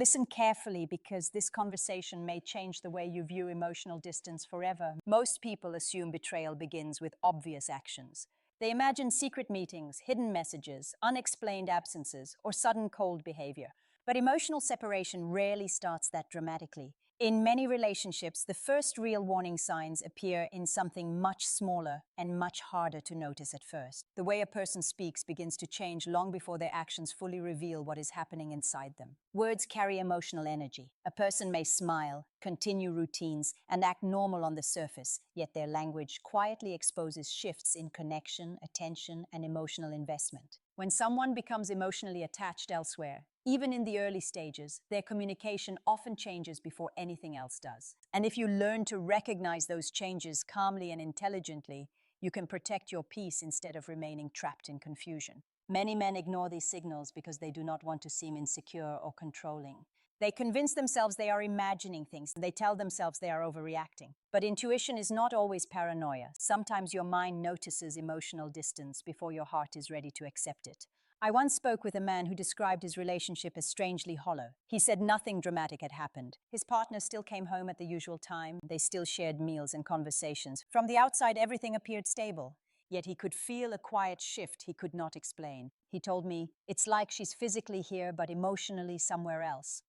Listen carefully because this conversation may change the way you view emotional distance forever. Most people assume betrayal begins with obvious actions. They imagine secret meetings, hidden messages, unexplained absences, or sudden cold behavior. But emotional separation rarely starts that dramatically. In many relationships, the first real warning signs appear in something much smaller and much harder to notice at first. The way a person speaks begins to change long before their actions fully reveal what is happening inside them. Words carry emotional energy. A person may smile, continue routines, and act normal on the surface, yet their language quietly exposes shifts in connection, attention, and emotional investment. When someone becomes emotionally attached elsewhere, even in the early stages, their communication often changes before anything else does. And if you learn to recognize those changes calmly and intelligently, you can protect your peace instead of remaining trapped in confusion. Many men ignore these signals because they do not want to seem insecure or controlling. They convince themselves they are imagining things. They tell themselves they are overreacting. But intuition is not always paranoia. Sometimes your mind notices emotional distance before your heart is ready to accept it. I once spoke with a man who described his relationship as strangely hollow. He said nothing dramatic had happened. His partner still came home at the usual time. They still shared meals and conversations. From the outside, everything appeared stable. Yet he could feel a quiet shift he could not explain. He told me, "It's like she's physically here but emotionally somewhere else."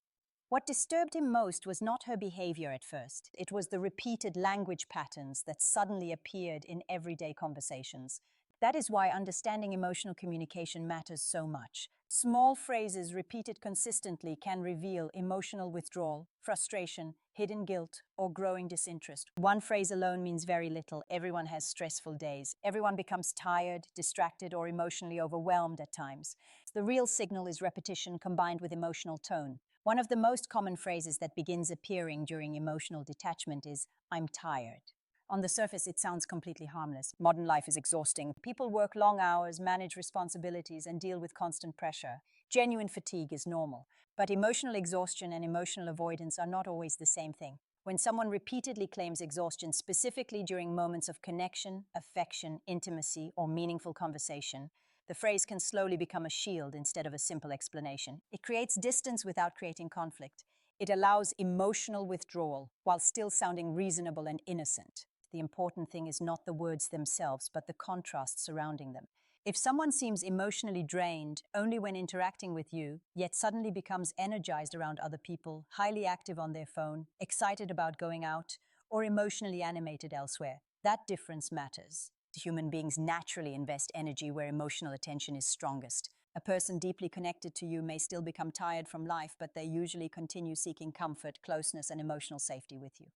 What disturbed him most was not her behavior at first. It was the repeated language patterns that suddenly appeared in everyday conversations. That is why understanding emotional communication matters so much. Small phrases repeated consistently can reveal emotional withdrawal, frustration, hidden guilt, or growing disinterest. One phrase alone means very little. Everyone has stressful days. Everyone becomes tired, distracted, or emotionally overwhelmed at times. The real signal is repetition combined with emotional tone. One of the most common phrases that begins appearing during emotional detachment is, "I'm tired." On the surface, it sounds completely harmless. Modern life is exhausting. People work long hours, manage responsibilities, and deal with constant pressure. Genuine fatigue is normal. But emotional exhaustion and emotional avoidance are not always the same thing. When someone repeatedly claims exhaustion, specifically during moments of connection, affection, intimacy, or meaningful conversation, the phrase can slowly become a shield instead of a simple explanation. It creates distance without creating conflict. It allows emotional withdrawal while still sounding reasonable and innocent. The important thing is not the words themselves, but the contrast surrounding them. If someone seems emotionally drained only when interacting with you, yet suddenly becomes energized around other people, highly active on their phone, excited about going out, or emotionally animated elsewhere, that difference matters. Human beings naturally invest energy where emotional attention is strongest. A person deeply connected to you may still become tired from life, but they usually continue seeking comfort, closeness, and emotional safety with you.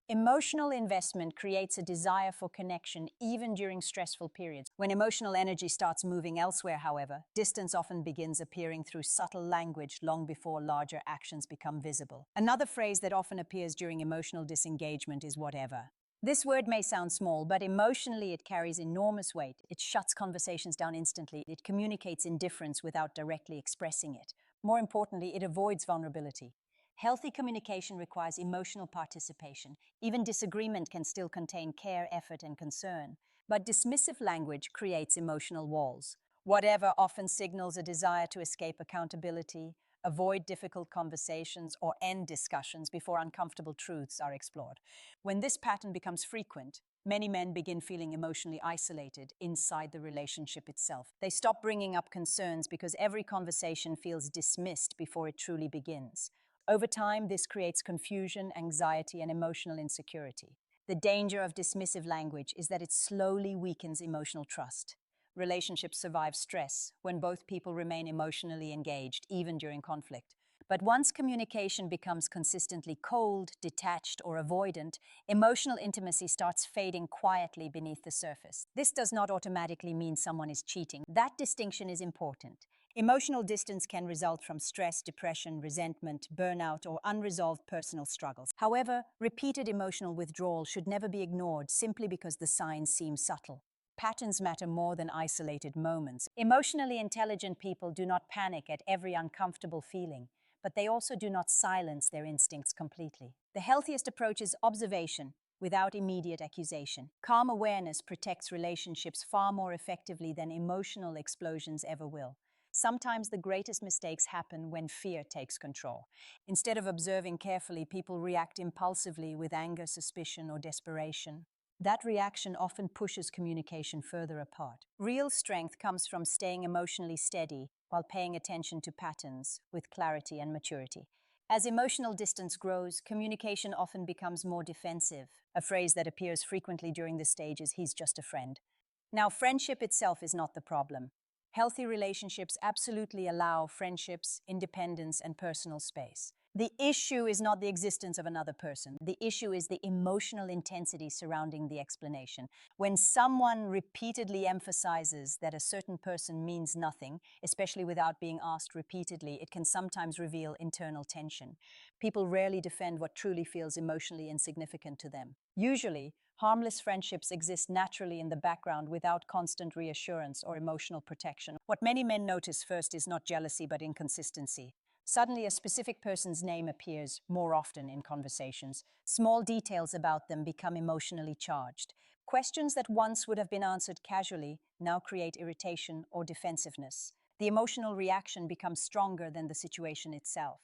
Emotional investment creates a desire for connection even during stressful periods. When emotional energy starts moving elsewhere, however, distance often begins appearing through subtle language long before larger actions become visible. Another phrase that often appears during emotional disengagement is "whatever." This word may sound small, but emotionally it carries enormous weight. It shuts conversations down instantly. It communicates indifference without directly expressing it. More importantly, it avoids vulnerability. Healthy communication requires emotional participation. Even disagreement can still contain care, effort, and concern. But dismissive language creates emotional walls. Whatever often signals a desire to escape accountability, avoid difficult conversations, or end discussions before uncomfortable truths are explored. When this pattern becomes frequent, many men begin feeling emotionally isolated inside the relationship itself. They stop bringing up concerns because every conversation feels dismissed before it truly begins. Over time, this creates confusion, anxiety, and emotional insecurity. The danger of dismissive language is that it slowly weakens emotional trust. Relationships survive stress when both people remain emotionally engaged, even during conflict. But once communication becomes consistently cold, detached, or avoidant, emotional intimacy starts fading quietly beneath the surface. This does not automatically mean someone is cheating. That distinction is important. Emotional distance can result from stress, depression, resentment, burnout, or unresolved personal struggles. However, repeated emotional withdrawal should never be ignored simply because the signs seem subtle. Patterns matter more than isolated moments. Emotionally intelligent people do not panic at every uncomfortable feeling, but they also do not silence their instincts completely. The healthiest approach is observation without immediate accusation. Calm awareness protects relationships far more effectively than emotional explosions ever will. Sometimes the greatest mistakes happen when fear takes control. Instead of observing carefully, people react impulsively with anger, suspicion, or desperation. That reaction often pushes communication further apart. Real strength comes from staying emotionally steady while paying attention to patterns with clarity and maturity. As emotional distance grows, communication often becomes more defensive. A phrase that appears frequently during this stage is, "he's just a friend." Now, friendship itself is not the problem. Healthy relationships absolutely allow friendships, independence, and personal space. The issue is not the existence of another person. The issue is the emotional intensity surrounding the explanation. When someone repeatedly emphasizes that a certain person means nothing, especially without being asked repeatedly, it can sometimes reveal internal tension. People rarely defend what truly feels emotionally insignificant to them. Usually, harmless friendships exist naturally in the background without constant reassurance or emotional protection. What many men notice first is not jealousy but inconsistency. Suddenly, a specific person's name appears more often in conversations. Small details about them become emotionally charged. Questions that once would have been answered casually now create irritation or defensiveness. The emotional reaction becomes stronger than the situation itself.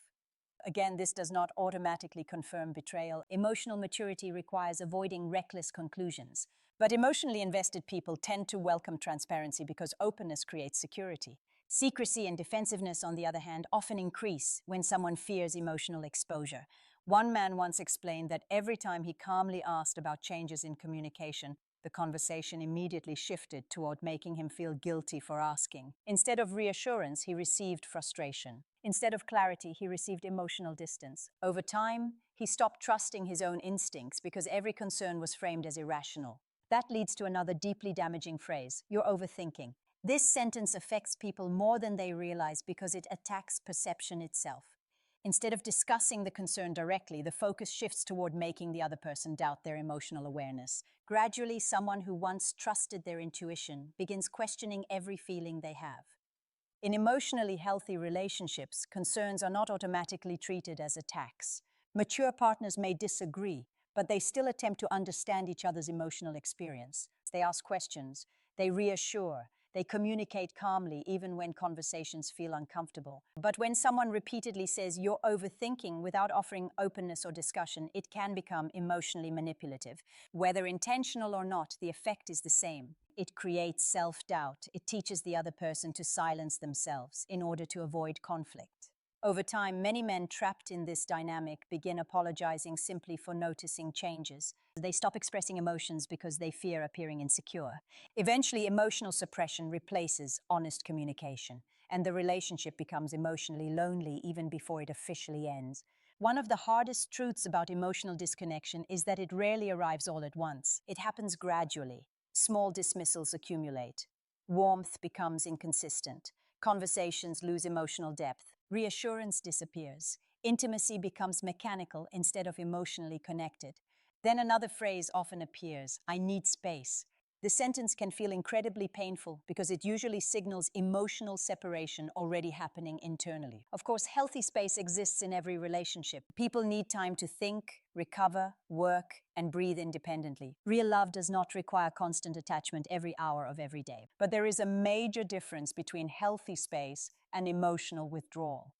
Again, this does not automatically confirm betrayal. Emotional maturity requires avoiding reckless conclusions. But emotionally invested people tend to welcome transparency because openness creates security. Secrecy and defensiveness, on the other hand, often increase when someone fears emotional exposure. One man once explained that every time he calmly asked about changes in communication, the conversation immediately shifted toward making him feel guilty for asking. Instead of reassurance, he received frustration. Instead of clarity, he received emotional distance. Over time, he stopped trusting his own instincts because every concern was framed as irrational. That leads to another deeply damaging phrase: "you're overthinking." This sentence affects people more than they realize because it attacks perception itself. Instead of discussing the concern directly, the focus shifts toward making the other person doubt their emotional awareness. Gradually, someone who once trusted their intuition begins questioning every feeling they have. In emotionally healthy relationships, concerns are not automatically treated as attacks. Mature partners may disagree, but they still attempt to understand each other's emotional experience. They ask questions, they reassure, they communicate calmly even when conversations feel uncomfortable. But when someone repeatedly says, "you're overthinking," without offering openness or discussion, it can become emotionally manipulative. Whether intentional or not, the effect is the same. It creates self-doubt. It teaches the other person to silence themselves in order to avoid conflict. Over time, many men trapped in this dynamic begin apologizing simply for noticing changes. They stop expressing emotions because they fear appearing insecure. Eventually, emotional suppression replaces honest communication, and the relationship becomes emotionally lonely even before it officially ends. One of the hardest truths about emotional disconnection is that it rarely arrives all at once. It happens gradually. Small dismissals accumulate. Warmth becomes inconsistent. Conversations lose emotional depth. Reassurance disappears. Intimacy becomes mechanical instead of emotionally connected. Then another phrase often appears: "I need space." The sentence can feel incredibly painful because it usually signals emotional separation already happening internally. Of course, healthy space exists in every relationship. People need time to think, recover, work, and breathe independently. Real love does not require constant attachment every hour of every day. But there is a major difference between healthy space and emotional withdrawal.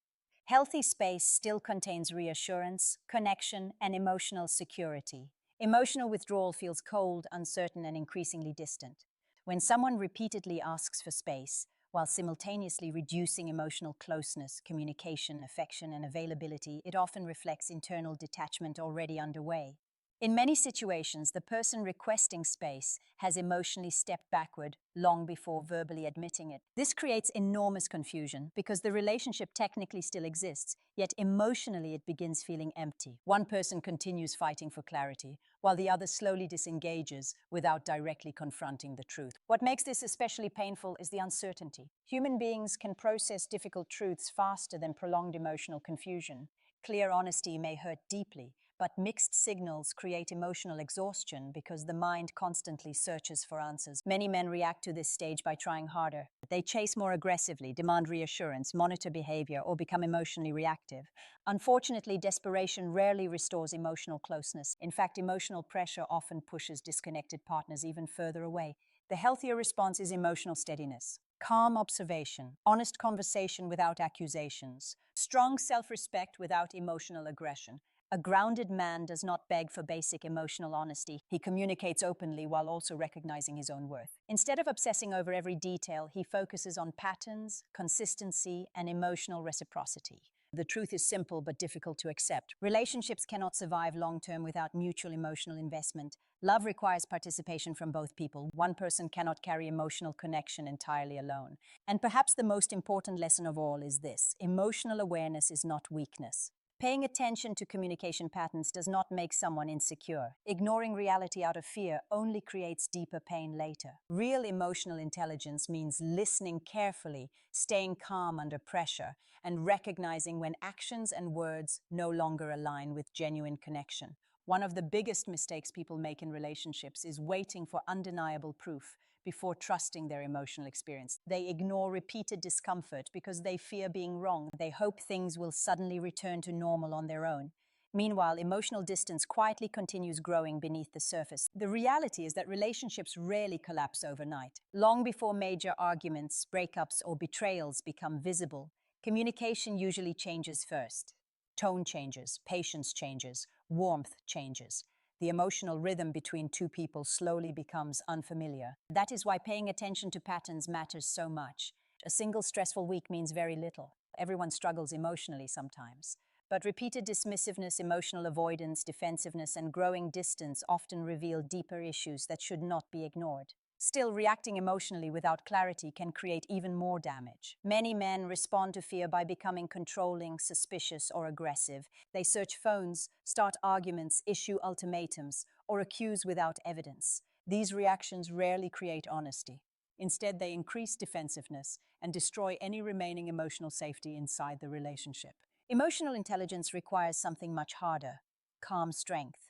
Healthy space still contains reassurance, connection, and emotional security. Emotional withdrawal feels cold, uncertain, and increasingly distant. When someone repeatedly asks for space, while simultaneously reducing emotional closeness, communication, affection, and availability, it often reflects internal detachment already underway. In many situations, the person requesting space has emotionally stepped backward long before verbally admitting it. This creates enormous confusion because the relationship technically still exists, yet emotionally it begins feeling empty. One person continues fighting for clarity, while the other slowly disengages without directly confronting the truth. What makes this especially painful is the uncertainty. Human beings can process difficult truths faster than prolonged emotional confusion. Clear honesty may hurt deeply, but mixed signals create emotional exhaustion because the mind constantly searches for answers. Many men react to this stage by trying harder. They chase more aggressively, demand reassurance, monitor behavior, or become emotionally reactive. Unfortunately, desperation rarely restores emotional closeness. In fact, emotional pressure often pushes disconnected partners even further away. The healthier response is emotional steadiness, calm observation, honest conversation without accusations, strong self-respect without emotional aggression. A grounded man does not beg for basic emotional honesty. He communicates openly while also recognizing his own worth. Instead of obsessing over every detail, he focuses on patterns, consistency, and emotional reciprocity. The truth is simple but difficult to accept. Relationships cannot survive long-term without mutual emotional investment. Love requires participation from both people. One person cannot carry emotional connection entirely alone. And perhaps the most important lesson of all is this: emotional awareness is not weakness. Paying attention to communication patterns does not make someone insecure. Ignoring reality out of fear only creates deeper pain later. Real emotional intelligence means listening carefully, staying calm under pressure, and recognizing when actions and words no longer align with genuine connection. One of the biggest mistakes people make in relationships is waiting for undeniable proof before trusting their emotional experience. They ignore repeated discomfort because they fear being wrong. They hope things will suddenly return to normal on their own. Meanwhile, emotional distance quietly continues growing beneath the surface. The reality is that relationships rarely collapse overnight. Long before major arguments, breakups, or betrayals become visible, communication usually changes first. Tone changes, patience changes, warmth changes. The emotional rhythm between two people slowly becomes unfamiliar. That is why paying attention to patterns matters so much. A single stressful week means very little. Everyone struggles emotionally sometimes. But repeated dismissiveness, emotional avoidance, defensiveness, and growing distance often reveal deeper issues that should not be ignored. Still, reacting emotionally without clarity can create even more damage. Many men respond to fear by becoming controlling, suspicious, or aggressive. They search phones, start arguments, issue ultimatums, or accuse without evidence. These reactions rarely create honesty. Instead, they increase defensiveness and destroy any remaining emotional safety inside the relationship. Emotional intelligence requires something much harder: calm strength.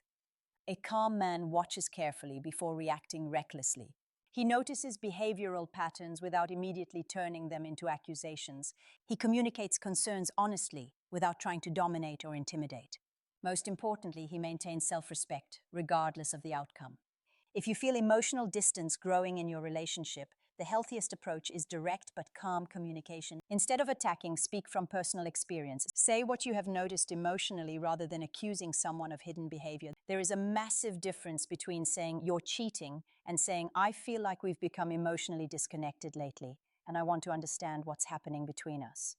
A calm man watches carefully before reacting recklessly. He notices behavioral patterns without immediately turning them into accusations. He communicates concerns honestly without trying to dominate or intimidate. Most importantly, he maintains self-respect, regardless of the outcome. If you feel emotional distance growing in your relationship, the healthiest approach is direct but calm communication. Instead of attacking, speak from personal experience. Say what you have noticed emotionally rather than accusing someone of hidden behavior. There is a massive difference between saying "you're cheating" and saying "I feel like we've become emotionally disconnected lately, and I want to understand what's happening between us."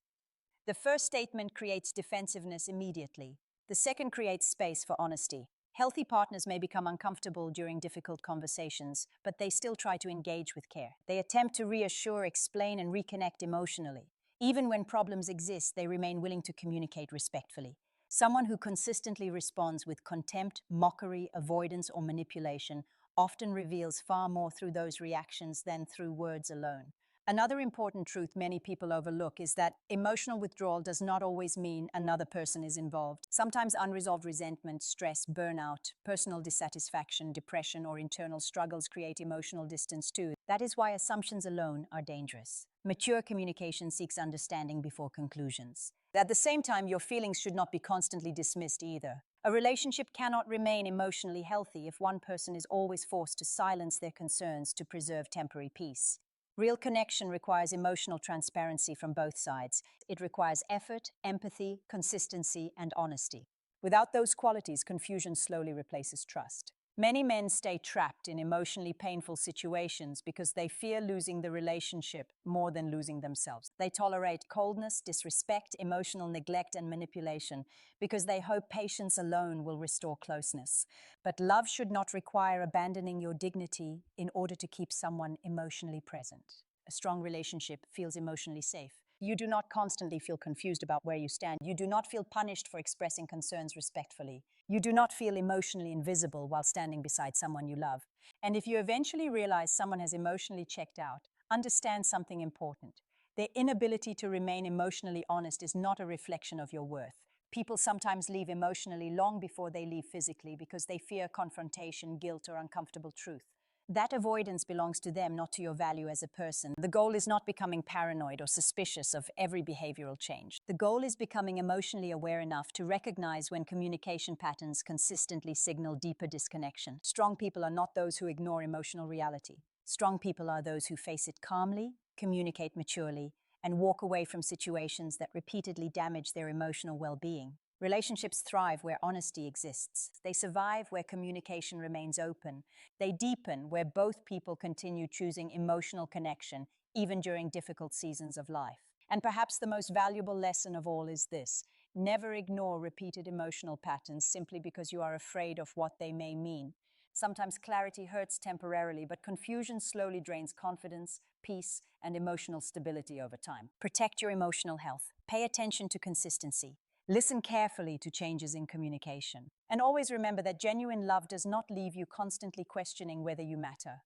The first statement creates defensiveness immediately. The second creates space for honesty. Healthy partners may become uncomfortable during difficult conversations, but they still try to engage with care. They attempt to reassure, explain, and reconnect emotionally. Even when problems exist, they remain willing to communicate respectfully. Someone who consistently responds with contempt, mockery, avoidance, or manipulation often reveals far more through those reactions than through words alone. Another important truth many people overlook is that emotional withdrawal does not always mean another person is involved. Sometimes unresolved resentment, stress, burnout, personal dissatisfaction, depression, or internal struggles create emotional distance too. That is why assumptions alone are dangerous. Mature communication seeks understanding before conclusions. At the same time, your feelings should not be constantly dismissed either. A relationship cannot remain emotionally healthy if one person is always forced to silence their concerns to preserve temporary peace. Real connection requires emotional transparency from both sides. It requires effort, empathy, consistency, and honesty. Without those qualities, confusion slowly replaces trust. Many men stay trapped in emotionally painful situations because they fear losing the relationship more than losing themselves. They tolerate coldness, disrespect, emotional neglect, and manipulation because they hope patience alone will restore closeness. But love should not require abandoning your dignity in order to keep someone emotionally present. A strong relationship feels emotionally safe. You do not constantly feel confused about where you stand. You do not feel punished for expressing concerns respectfully. You do not feel emotionally invisible while standing beside someone you love. And if you eventually realize someone has emotionally checked out, understand something important. Their inability to remain emotionally honest is not a reflection of your worth. People sometimes leave emotionally long before they leave physically because they fear confrontation, guilt, or uncomfortable truth. That avoidance belongs to them, not to your value as a person. The goal is not becoming paranoid or suspicious of every behavioral change. The goal is becoming emotionally aware enough to recognize when communication patterns consistently signal deeper disconnection. Strong people are not those who ignore emotional reality. Strong people are those who face it calmly, communicate maturely, and walk away from situations that repeatedly damage their emotional well-being. Relationships thrive where honesty exists. They survive where communication remains open. They deepen where both people continue choosing emotional connection, even during difficult seasons of life. And perhaps the most valuable lesson of all is this: never ignore repeated emotional patterns simply because you are afraid of what they may mean. Sometimes clarity hurts temporarily, but confusion slowly drains confidence, peace, and emotional stability over time. Protect your emotional health. Pay attention to consistency. Listen carefully to changes in communication. And always remember that genuine love does not leave you constantly questioning whether you matter.